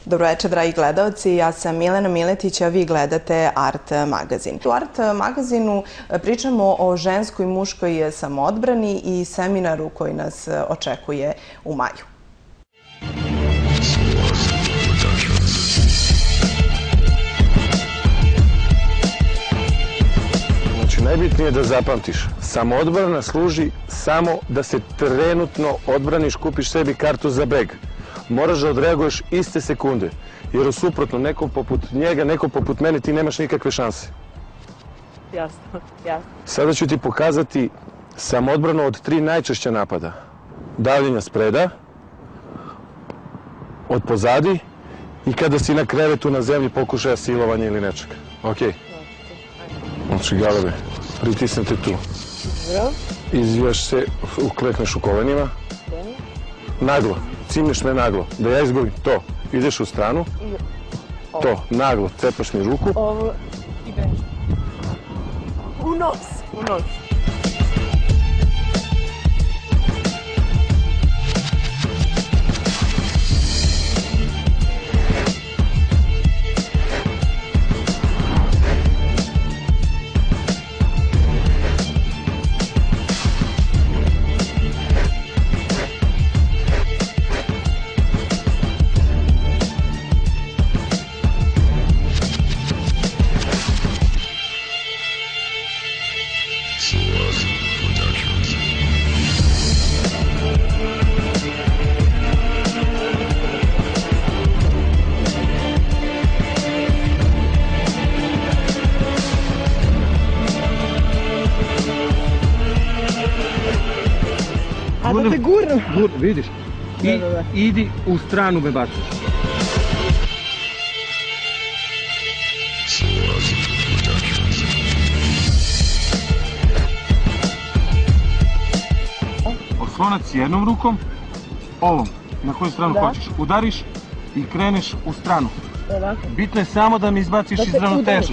Dobroveče, dragi gledalci. Ja sam Milena Miletić, a vi gledate Art magazin. U Art magazinu pričamo o ženskoj i muškoj samoodbrani i seminaru koji nas očekuje u maju. Najbitnije je da zapamtiš, samoodbrana služi samo da se trenutno odbraniš, kupiš sebi kartu za beg. Moraš da odreaguješ iste sekunde, jer u suprotno, neko poput njega, neko poput mene, ti nemaš nikakve šanse. Jasno, jasno. Sada ću ti pokazati samoodbranu od 3 najčešća napada. Davljenja spreda, od pozadi i kada si na krevetu na zemlji pokušaja silovanja ili nečega. Okej? Znači, galebe, pritisnete tu. Izvijaš se, uklekneš u kolenima. Naglo, cimneš me naglo. Da ja izgubim to. Ideš u stranu. To, naglo, cepaš mi ruku. Ovo i beži. U nos, u nos. A da te gurnu? Vidiš. I idi u stranu me baciš. Oslonac jednom rukom, ovom, na koju stranu hoćeš. Udariš i kreneš u stranu. Bitno je samo da mi izbaciš iz ravnoteže.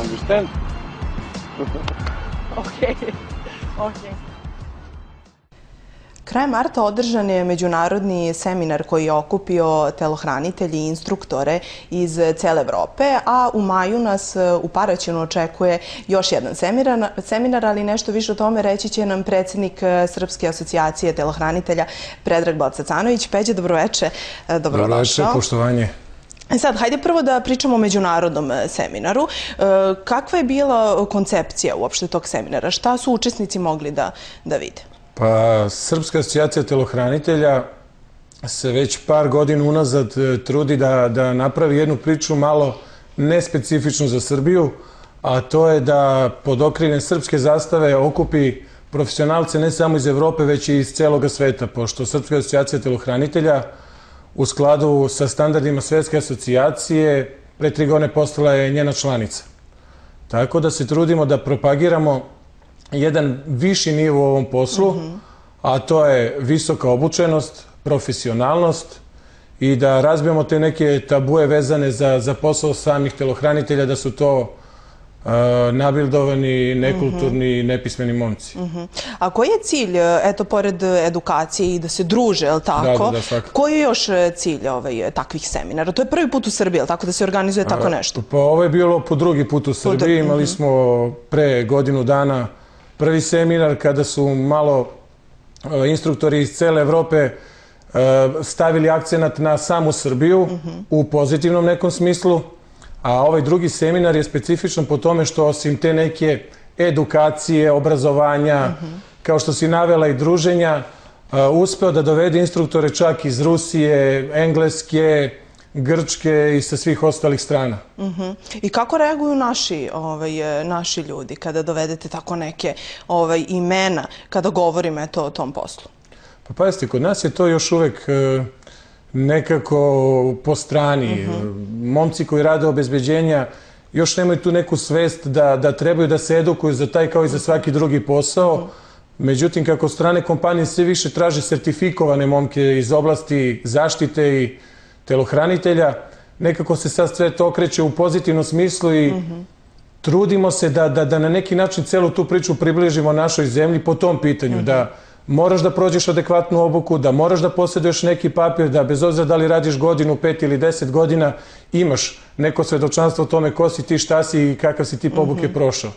Understand? Okej, okej. Krajem marta održan je međunarodni seminar koji je okupio telohranitelje i instruktore iz cele Evrope, a u maju nas u Paraćinu očekuje još jedan seminar, ali nešto više o tome reći će nam predsjednik Srpske asocijacije telohranitelja Predrag Balcacanović. Peđa, dobroveče. Dobroveče, poštovanje. Sad, hajde prvo da pričamo o međunarodnom seminaru. Kakva je bila koncepcija uopšte tog seminara? Šta su učesnici mogli da vide? Pa, Srpska asocijacija telohranitelja se već par godina unazad trudi da napravi jednu priču malo nespecifičnu za Srbiju, a to je da pod okriljem srpske zastave okupi profesionalce ne samo iz Evrope, već i iz celoga sveta, pošto Srpska asocijacija telohranitelja u skladu sa standardima Svetske asocijacije pre 3 godine postala je njena članica. Tako da se trudimo da propagiramo jedan viši nivo u ovom poslu, a to je visoka obučenost, profesionalnost i da razbijemo te neke tabue vezane za posao samih telohranitelja, da su to nabildovani, nekulturni, nepismeni momci. A koji je cilj, eto, pored edukacije i da se druže, je li tako? Da, svakako. Koji je još cilj takvih seminara? To je prvi put u Srbiji, je li tako, da se organizuje tako nešto? Pa ovo je bilo po drugi put u Srbiji. Imali smo pre godinu dana prvi seminar kada su malo instruktori iz cele Evrope stavili akcenat na samu Srbiju u pozitivnom nekom smislu, a ovaj drugi seminar je specifičan po tome što osim te neke edukacije, obrazovanja, kao što si navela i druženja, uspeo da dovede instruktore čak iz Rusije, Engleske, Grčke i sa svih ostalih strana. I kako reaguju naši ljudi kada dovedete tako neke imena, kada govorimo o tom poslu? Pa pazite, kod nas je to još uvek nekako po strani. Momci koji rade obezbeđenja još nemaju tu neku svest da trebaju da se edukuju za taj kao i za svaki drugi posao. Međutim, kako strane kompanije sve više traže sertifikovane momke iz oblasti zaštite i telohranitelja, nekako se sad sve to okreće u pozitivnom smislu i trudimo se da na neki način celu tu priču približimo našoj zemlji po tom pitanju, da moraš da prođeš adekvatnu obuku, da moraš da posjeduješ neki papir, da bez obzira da li radiš godinu, 5 ili 10 godina, imaš neko svedočanstvo o tome ko si ti, šta si i kakav si ti obuke prošao.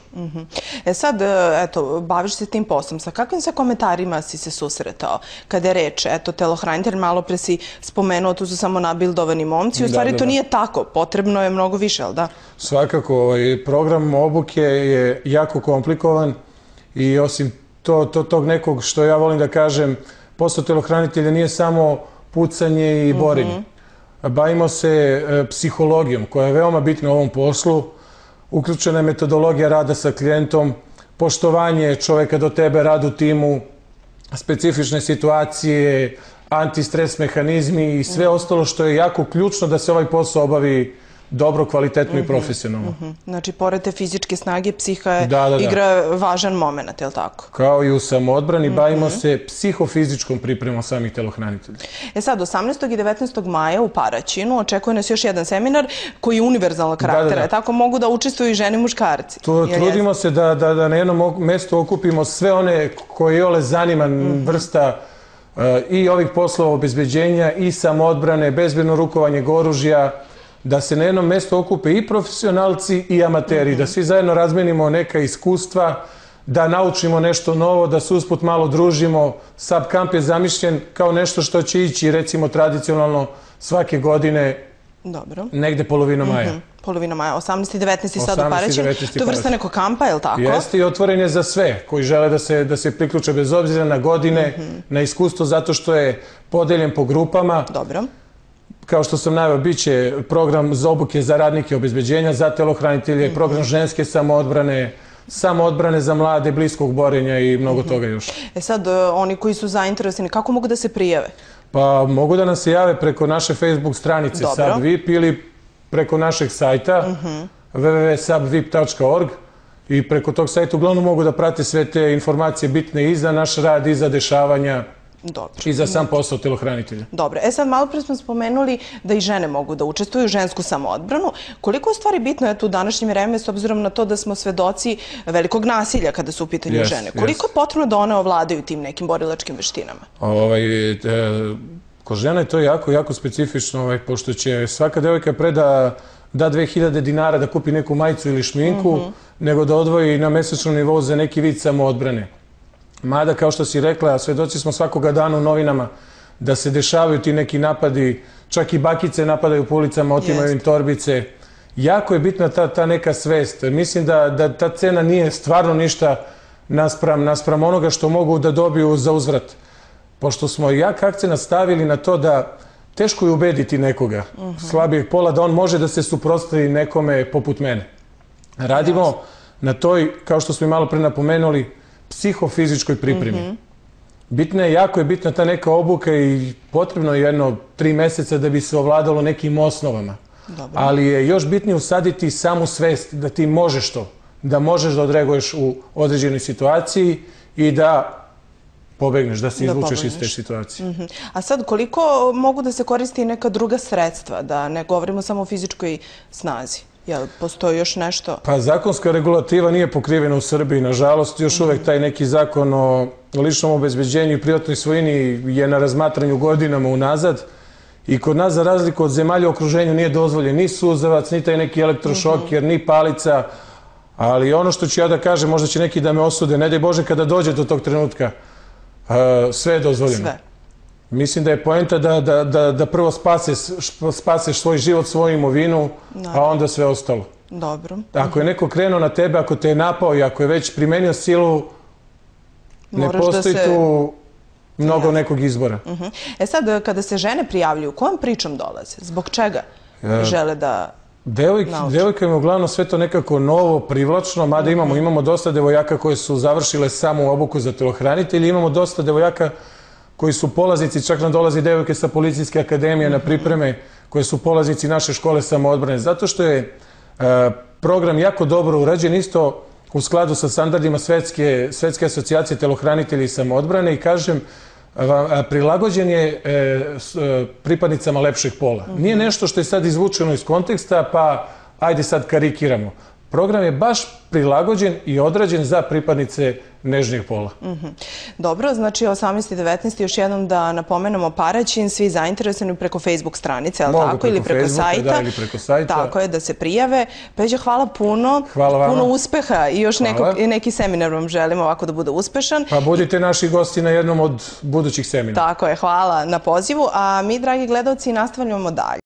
Sad, eto, baviš se tim poslom. Sa kakvim se komentarima si se susretao? Kada je reč, eto, telohranitelj, malo pre si spomenuo, tu su samo nabildovani momci. U stvari to nije tako. Potrebno je mnogo više, ali da? Svakako, program obuke je jako komplikovan i osim tog nekog što ja volim da kažem, posao telohranitelja nije samo pucanje i borenje. Bavimo se psihologijom koja je veoma bitna u ovom poslu. Uključena je metodologija rada sa klijentom, poštovanje čoveka do tebe, rad u timu, specifične situacije, antistres mehanizmi i sve ostalo što je jako ključno da se ovaj posao obavi dobro, kvalitetno i profesionalno. Znači, pored te fizičke snage, psiha igra važan moment, je li tako? Kao i u samoodbrani, bavimo se psihofizičkom pripremom samih telohranitelja. Sad, 18. i 19. maja u Paraćinu očekuje nas još jedan seminar koji je univerzalnog karaktera. Tako mogu da učestvuju i žene i muškarci. Trudimo se da na jednom mestu okupimo sve one koje ole zanima vrsta i ovih poslova obezbeđenja i samoodbrane, bezbedno rukovanje oružja, da se na jednom mjestu okupe i profesionalci i amateri, da svi zajedno razmenimo neka iskustva, da naučimo nešto novo, da se usput malo družimo. Sub kamp je zamišljen kao nešto što će ići, recimo, tradicionalno svake godine, negde polovinom maja. Polovina maja, 18. i 19. sad u Paraćinu. To je vrsta nekog kampa, je li tako? Jeste i otvoren je za sve koji žele da se priključe bez obzira na godine, na iskustvo, zato što je podeljen po grupama. Dobro. Kao što sam najavio, bit će program za obuke za radnike obezbeđenja, za telohranitelje, program ženske samoodbrane za mlade, bliskog borenja i mnogo toga još. Sad, oni koji su zainteresovani, kako mogu da se prijave? Pa mogu da nam se jave preko naše Facebook stranice SubVip ili preko našeg sajta www.subvip.org i preko tog sajta uglavnom mogu da prate sve te informacije bitne i za naš rad i za dešavanja i za sam posao telohranitelja. Dobro. Sad, malo pre smo spomenuli da i žene mogu da učestvuju u žensku samoodbranu. Koliko je stvari bitno je tu u današnjem vreme s obzirom na to da smo svedoci velikog nasilja kada su u pitanju žene? Koliko je potrebno da one ovladaju tim nekim borilačkim veštinama? Kod žena je to jako specifično, pošto će svaka devojka pre da 2000 dinara da kupi neku majicu ili šminku, nego da odvoji na mesečnom nivou za neki vid samoodbrane. Mada, kao što si rekla, svedoci smo svakoga dana u novinama da se dešavaju ti neki napadi, čak i bakice napadaju po ulicama, otimaju im torbice. Jako je bitna ta neka svest. Mislim da ta cena nije stvarno ništa naspram onoga što mogu da dobiju za uzvrat. Pošto smo jak akcenat stavili na to da teško je ubediti nekoga slabijeg pola da on može da se suprotstavi nekome poput mene. Radimo na toj, kao što smo i malo pre napomenuli, psihofizičkoj pripremi. Jako je bitna ta neka obuka i potrebno je jedno 3 meseca da bi se ovladalo nekim osnovama. Ali je još bitnije usaditi samu svest da ti možeš to, da možeš da odreaguješ u određenoj situaciji i da pobegneš, da se izvučeš iz te situacije. A sad, koliko mogu da se koristi neka druga sredstva, da ne govorimo samo o fizičkoj snazi? Jel postoji još nešto? Pa zakonska regulativa nije pokrivena u Srbiji, nažalost. Još uvek taj neki zakon o ličnom obezbeđenju i privatnoj svojini je na razmatranju godinama unazad. I kod nas, za razliku od zemalja u okruženju, nije dozvoljen ni suzavac, ni taj neki elektrošoker, ni palica. Ali ono što ću ja da kažem, možda će neki da me osude, ne daj Bože kada dođe do tog trenutka, sve je dozvoljeno. Mislim da je poenta da prvo spaseš svoj život, svoju imovinu, a onda sve ostalo. Dobro. Ako je neko krenuo na tebe, ako te je napao i ako je već primenio silu, ne postoji tu mnogo nekog izbora. Sad, kada se žene prijavljuju, kojom pričom dolaze? Zbog čega žele da nauče? Devojkama je uglavnom sve to nekako novo, privlačno, mada imamo dosta devojaka koje su završile samu obuku za telohranitelje, imamo dosta devojaka koji su polaznici, čak nam dolazi devojke sa policijske akademije na pripreme, koje su polaznici naše škole samoodbrane. Zato što je program jako dobro urađen, isto u skladu sa standardima Svetske asocijacije telohranitelja i samoodbrane i kažem, prilagođen je pripadnicama lepšeg pola. Nije nešto što je sad izvučeno iz konteksta, pa ajde sad karikiramo. program je baš prilagođen i odrađen za pripadnice nežnijeg pola. Dobro, znači 18. i 19. još jednom da napomenemo Paraćin, svi zainteresovani preko Facebook stranice, je li tako? Ili preko sajta. Da, ili preko sajta. Tako je, da se prijave. Peđa, hvala puno. Hvala vama. Puno uspeha i još neki seminar vam želimo ovako da bude uspešan. Pa budite naši gosti na jednom od budućih seminara. Tako je, hvala na pozivu. A mi, dragi gledalci, nastavljamo dalje.